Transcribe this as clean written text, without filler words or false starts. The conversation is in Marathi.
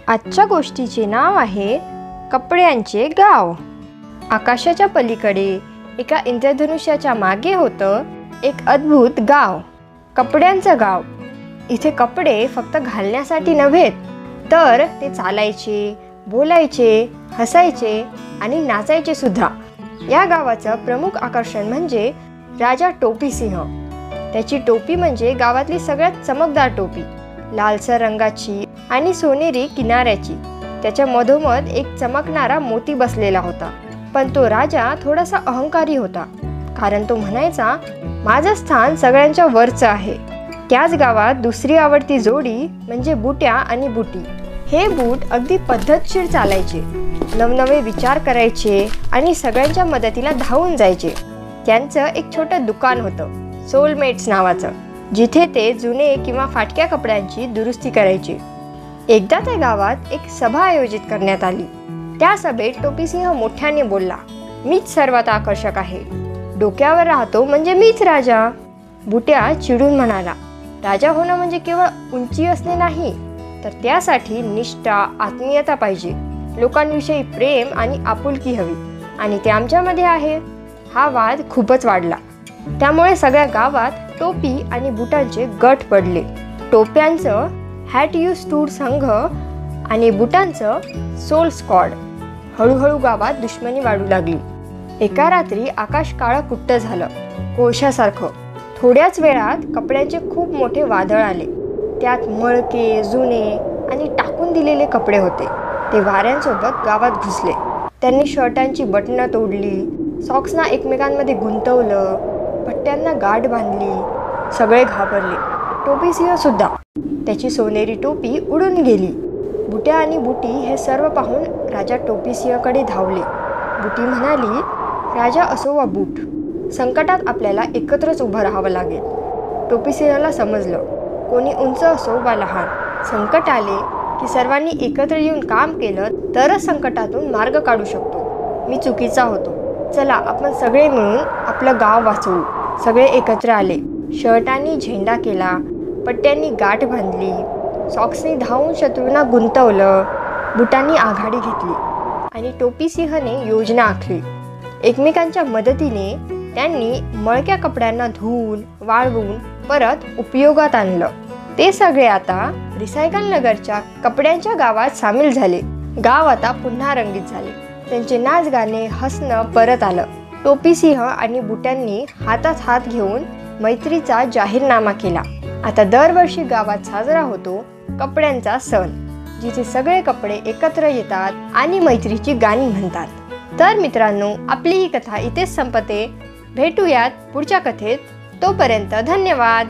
आजच्या गोष्टीचे नाव आहे कपड्यांचे गाव. आकाशाच्या पलीकडे एका इंद्रधनुष्याच्या मागे होतं एक अद्भुत गाव, कपड्यांचं गाव. इथे कपडे फक्त घालण्यासाठी नव्हेत, तर ते चालायचे, बोलायचे, हसायचे आणि नाचायचे सुद्धा. या गावाचं प्रमुख आकर्षण म्हणजे राजा टोपी सिंह. त्याची टोपी म्हणजे गावातली सगळ्यात चमकदार टोपी, लालसर रंगाची आणि सोनेरी किनाऱ्याची. त्याच्या मधोमध एक चमकणारा मोती बसलेला होता. पण तो राजा थोडासा अहंकारी होता, कारण तो म्हणायचा, माझं स्थान सगळ्यांच्या वरचं आहे. त्याच गावात दुसरी आवडती जोडी म्हणजे बुट्या आणि बुटी. हे बूट अगदी पद्धतशीर चालायचे, नवनवे विचार करायचे आणि सगळ्यांच्या मदतीला धावून जायचे. त्यांचं एक छोटं दुकान होतं, सोलमेट्स नावाचं, जिथे ते जुने किंवा फाटक्या कपड्यांची दुरुस्ती करायचे. एकदा त्या गावात एक सभा आयोजित करण्यात आली. त्या सभेत टोपी सिंह मोठ्याने बोलला, मीच सर्वात आकर्षक आहे, डोक्यावर राहतो म्हणजे मीच राजा. बुट्या चिडून म्हणाला, राजा होणं म्हणजे केवळ उंची असणे नाही, तर त्यासाठी निष्ठा, आत्मीयता पाहिजे. लोकांविषयी प्रेम आणि आपुलकी हवी, आणि ते आमच्यामध्ये आहे. हा वाद खूपच वाढला. त्यामुळे सगळ्या गावात टोपी आणि बुटांचे गट पडले. टोप्यांचं हॅट यू स्टूड संघ आणि बुटांचं सोल स्क्वॉड. हळूहळू गावात दुश्मनी वाढू लागली. एका रात्री आकाश काळं कुट्ट झालं, कोळशासारखं. थोड्याच वेळात कपड्यांचे खूप मोठे वादळ आले. त्यात मळके, जुने आणि टाकून दिलेले कपडे होते. ते वाऱ्यांसोबत गावात घुसले. त्यांनी शर्टांची बटणं तोडली, सॉक्सना एकमेकांमध्ये गुंतवलं, पट्ट्यांना गाठ बांधली. सगळे घाबरले, टोपी सिंह सुद्धा. त्याची सोनेरी टोपी उडून गेली. बुट्या आणि बुटी हे सर्व पाहून राजा टोपी सिंहकडे धावले. बुटी म्हणाली, राजा असो वा बूट, संकटात आपल्याला एकत्रच उभं राहावं लागेल. टोपी सिंहाला समजलं, कोणी उंच असो वा लहान, संकट आले की सर्वांनी एकत्र येऊन काम केलं तरच संकटातून मार्ग काढू शकतो. मी चुकीचा होतो, चला आपण सगळे मिळून आपलं गाव वाचवू. सगळे एकत्र आले. शर्टांनी झेंडा केला, पट्ट्यांनी गाठ बांधली, सॉक्सनी धावून शत्रूंना गुंतवलं, बुटांनी आघाडी घेतली आणि टोपी सिंहने योजना आखली. एकमेकांच्या मदतीने त्यांनी मळक्या कपड्यांना धुवून, वाळवून परत उपयोगात आणलं. ते सगळे आता रिसायकल नगरच्या कपड्यांच्या गावात सामील झाले. गाव आता पुन्हा रंगीत झाले. त्यांचे नाच, गाणे, हसणं परत आलं. टोपी सिंह आणि बुट्यांनी हातात हात घेऊन मैत्रीचा जाहीरनामा केला. आता दरवर्षी गावात साजरा होतो कपड्यांचा सण, जिथे सगळे कपडे एकत्र येतात आणि मैत्रीची गाणी म्हणतात. तर मित्रांनो, आपली ही कथा इथेच संपते. भेटूयात पुढच्या कथेत. तोपर्यंत धन्यवाद.